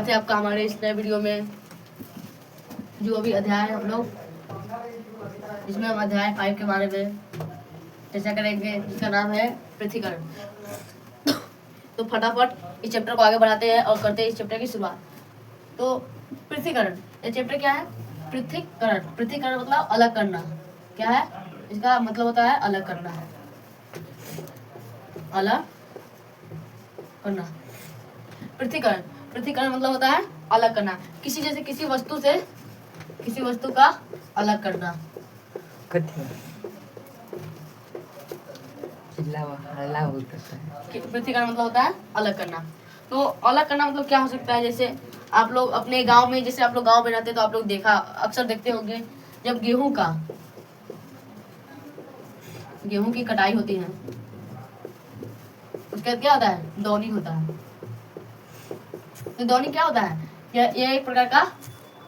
स्वागत है आपका हमारे इस नए वीडियो में। जो अभी अध्याय है हम लोग, इसमें हम अध्याय 5 के बारे में चर्चा करेंगे, जिसका नाम है पृथ्वीकरण। तो फटाफट इस चैप्टर को आगे बढ़ाते हैं और करते हैं इस चैप्टर की शुरुआत। तो पृथ्वीकरण, ये चैप्टर क्या है? पृथ्वीकरण। पृथ्वीकरण मतलब अलग करना। क्या है इसका मतलब? होता है अलग करना, अलग करना। पृथ्वीकरण, पृथ्वीकरण मतलब होता है अलग करना, किसी जैसे किसी वस्तु से किसी वस्तु का अलग करना। पृथ्वीकरण मतलब होता है अलग करना। तो अलग करना मतलब क्या हो सकता है? जैसे आप लोग अपने गांव में, जैसे आप लोग गांव में रहते हैं तो आप लोग अक्सर देखते होंगे, जब गेहूं की कटाई होती है, उसके बाद क्या होता है? दौनी होता है। तो दौनी क्या होता है? यह एक प्रकार का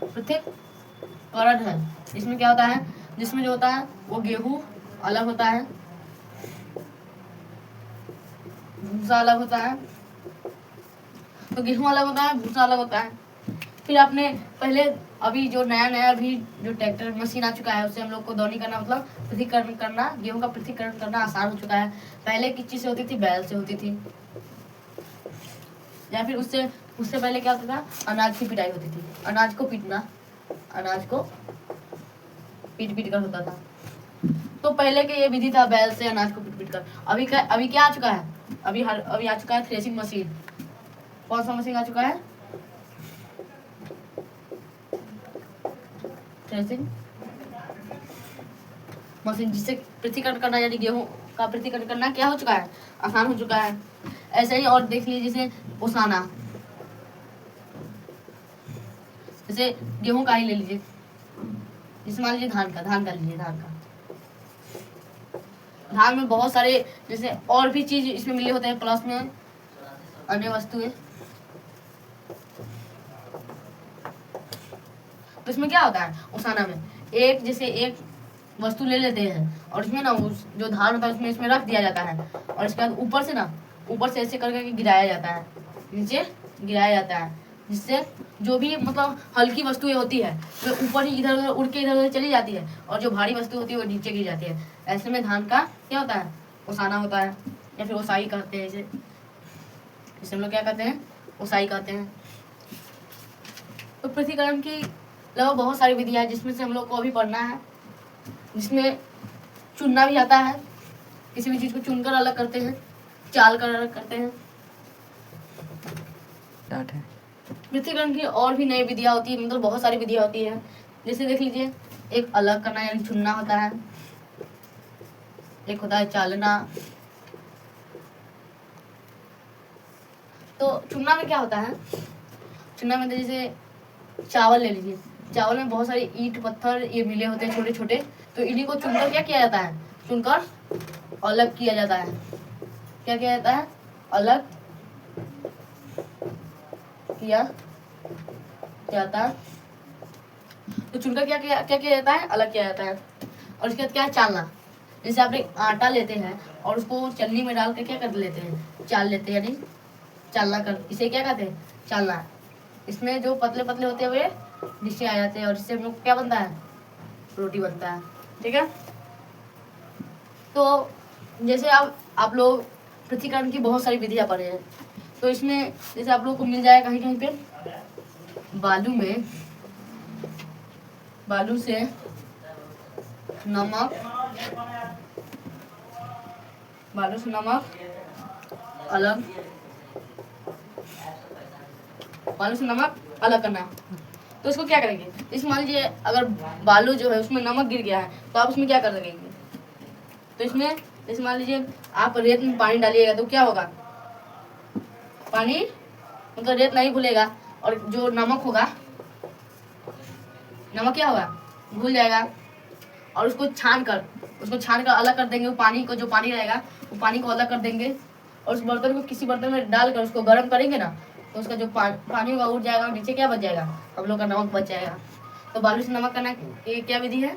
पृथक्करण है। इसमें क्या होता है? जिसमें जो होता है वो गेहूं अलग होता है, भूसा अलग होता है। तो गेहूं अलग होता है, भूसा अलग होता है। फिर आपने पहले, अभी जो नया अभी जो ट्रैक्टर मशीन आ चुका है, उससे हम लोग को दौनी करना मतलब पृथक्करण करना, गेहूं का पृथक्करण करना आसान हो चुका है। पहले किस चीज से होती थी? बैल से होती थी। या फिर उससे पहले क्या होता था? अनाज की पिटाई होती थी। अनाज को पीट कर होता था। तो पहले के ये विधि था, बैल से अनाज को पीट कर। अभी क्या आ चुका है? अभी आ चुका है थ्रेसिंग मशीन। कौन सा मशीन आ चुका है? थ्रेसिंग मशीन, जिससे पृथक्करण करना यानी गेहूं का पृथक्करण करना क्या हो चुका है? आसान हो चुका है। ऐसे ही और देख लीजिए, जैसे ओसाना, जैसे गेहूं का ही ले लीजिए, जैसे मान लीजिए धान का लीजिए। धान में बहुत सारे जैसे और भी चीज इसमें मिले होते हैं, प्लस में अन्य वस्तुएं। तो इसमें क्या होता है? ओसाना में एक वस्तु ले लेते हैं और इसमें ना जो धान होता है उसमें इसमें रख दिया जाता है, और इसके बाद ऊपर से ऐसे करके गिराया जाता है, नीचे गिराया जाता है, जिससे जो भी मतलब हल्की वस्तुएं होती है वो ऊपर ही इधर उधर उड़ के इधर उधर चली जाती है, और जो भारी वस्तु होती है वो नीचे गिर जाती है। ऐसे में धान का क्या होता है? ओसाना होता है, या फिर ओसाई कहते हैं इसे हम लोग क्या कहते हैं? ओसाई कहते हैं। तो पृथ्वीकरण की लगभग बहुत सारी विधियां है, जिसमें से हम लोग को अभी पढ़ना है, जिसमें चुनना भी आता है। किसी भी चीज को चुनकर अलग करते हैं, चाल कर अलग करते हैं। पृथ्वीकरण की और भी नई विधियां होती है, मतलब बहुत सारी विधियां होती है। जैसे देख लीजिए, एक अलग करना यानी चुनना होता है, एक होता है चालना। तो चुनना में क्या होता है? चुनना में जैसे चावल ले लीजिए, चावल में बहुत सारे ईंट पत्थर ये मिले होते हैं छोटे छोटे, तो इन्हीं को चुनकर क्या किया जाता है? चुनकर अलग किया जाता है। क्या किया जाता है? अलग किया जाता है। तो चुनकर क्या किया जाता है? अलग किया जाता है। और इसके बाद क्या है? चालना। जैसे आप एक आटा लेते हैं और उसको चलनी में डाल कर क्या कर लेते हैं? चाल लेते हैं, यानी चालना कर, इसे क्या कहते हैं? चालना। इसमें जो पतले पतले होते हैं वे नीचे आ जाते हैं, और इससे हम लोग क्या बनता है? रोटी बनता है। ठीक है। तो जैसे आप लोग पृथ्वीकरण की बहुत सारी विधियां पढ़े हैं, तो इसमें जैसे आप लोग को मिल जाए कहीं कहीं पे बालू से नमक अलग करना है। तो इसको क्या करेंगे? इस मान लीजिए अगर बालू जो है उसमें नमक गिर गया है, तो आप उसमें क्या कर सकेंगे? तो इसमें जैसे मान लीजिए आप रेत में पानी डालिएगा, तो क्या होगा? पानी मतलब रेत नहीं घुलेगा, और जो नमक होगा, नमक क्या होगा? घुल जाएगा। और उसको छान कर अलग कर देंगे। वो पानी को, जो पानी रहेगा वो पानी को अलग कर देंगे, और उस बर्तन को किसी बर्तन में डालकर उसको गर्म करेंगे ना, तो उसका जो पानी होगा उठ जाएगा, और नीचे क्या बच जाएगा? हम लोग का नमक बच जाएगा। तो बालू से नमक करना ये क्या विधि है?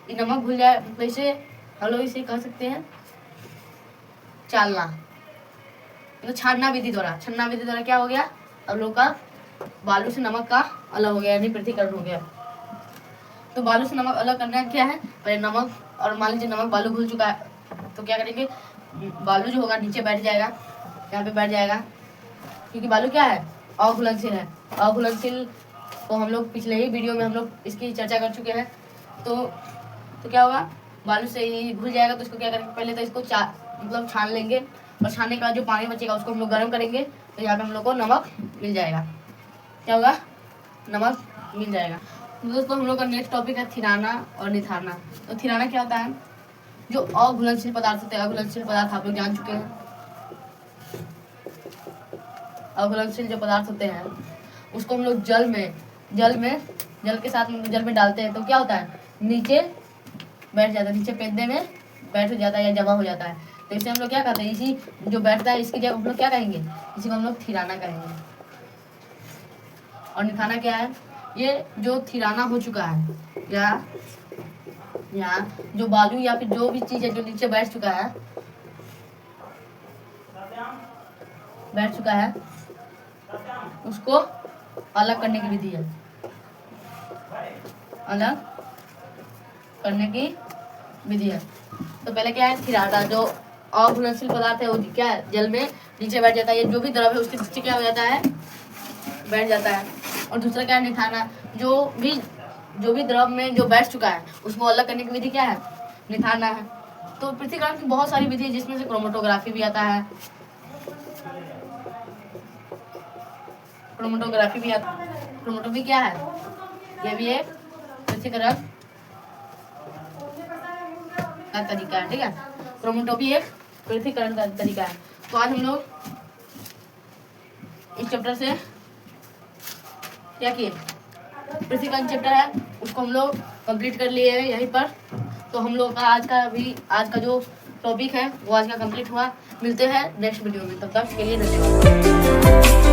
ये नमक घुल जाए, वैसे हम लोग इसे कह सकते हैं चालना, तो छानना विधि द्वारा क्या हो गया? हम लोग का बालू से नमक का अलग हो गया, यानी पृथक्करण हो गया। तो बालू से नमक अलग करना क्या है, पहले नमक, और मान लीजिए नमक बालू घुल चुका है तो क्या करेंगे, बालू जो होगा नीचे बैठ जाएगा, यहाँ पे बैठ जाएगा, क्योंकि बालू क्या है, अघुलनशील है। अघुलनशील तो हम लोग पिछले ही वीडियो में हम लोग इसकी चर्चा कर चुके हैं। तो क्या होगा, बालू से ही घुल जाएगा। तो इसको क्या करेंगे, पहले तो इसको मतलब छान लेंगे, और छानने के बाद जो पानी बचेगा उसको हम लोग गर्म करेंगे, तो यहाँ पे हम लोग को नमक मिल जाएगा। क्या होगा, नमक मिल जाएगा। तो दोस्तों हम लोग का नेक्स्ट टॉपिक है थिराना और निथारना। तो थिराना क्या होता है, जो अघुलनशील पदार्थ होते हैं, अघुलनशील पदार्थ आप लोग जान चुके हैं। अघुलनशील जो पदार्थ होते हैं उसको हम लोग जल के साथ जल में डालते हैं, तो क्या होता है, नीचे बैठ जाता है, नीचे पेंदे में बैठ जाता है या जमा हो जाता है। तो इसे हम लोग क्या कहते हैं, इसी जो बैठता है इसकी जगह हम लोग क्या कहेंगे, इसी को हम लोग थिराना कहेंगे। और निथाना क्या है, ये जो थिराना हो चुका है या जो बालू या फिर जो भी चीज है जो नीचे बैठ चुका है उसको अलग करने की विधि है, अलग करने की विधि है। तो पहले क्या है, थिराना जो अघुलनशील पदार्थ है वो क्या है, जल में नीचे बैठ जाता है, ये जो भी द्रव है उसके नीचे क्या हो जाता है, बैठ जाता है। और दूसरा क्या है, निथाना, जो भी द्रव में जो बैठ चुका है उसको अलग करने की विधि क्या है, निथाना है। तो पृथक्करण की बहुत सारी विधि है, जिसमें से क्रोमेटोग्राफी भी आता है, क्रोमेटोग्राफी भी आता है। क्रोमेटोग्राफी क्या है, ये भी एक पृथक्करण का तरीका है, ठीक है। क्रोमेटोग्राफी एक पृथक्करण का तरीका है। तो आज हम लोग इस चैप्टर से क्या किए, पृथक्करण चैप्टर है उसको हम लोग कंप्लीट कर लिए हैं यहीं पर। तो हम लोग का आज का जो टॉपिक है वो आज का कंप्लीट हुआ। मिलते हैं नेक्स्ट वीडियो में, तब तक के लिए धन्यवाद।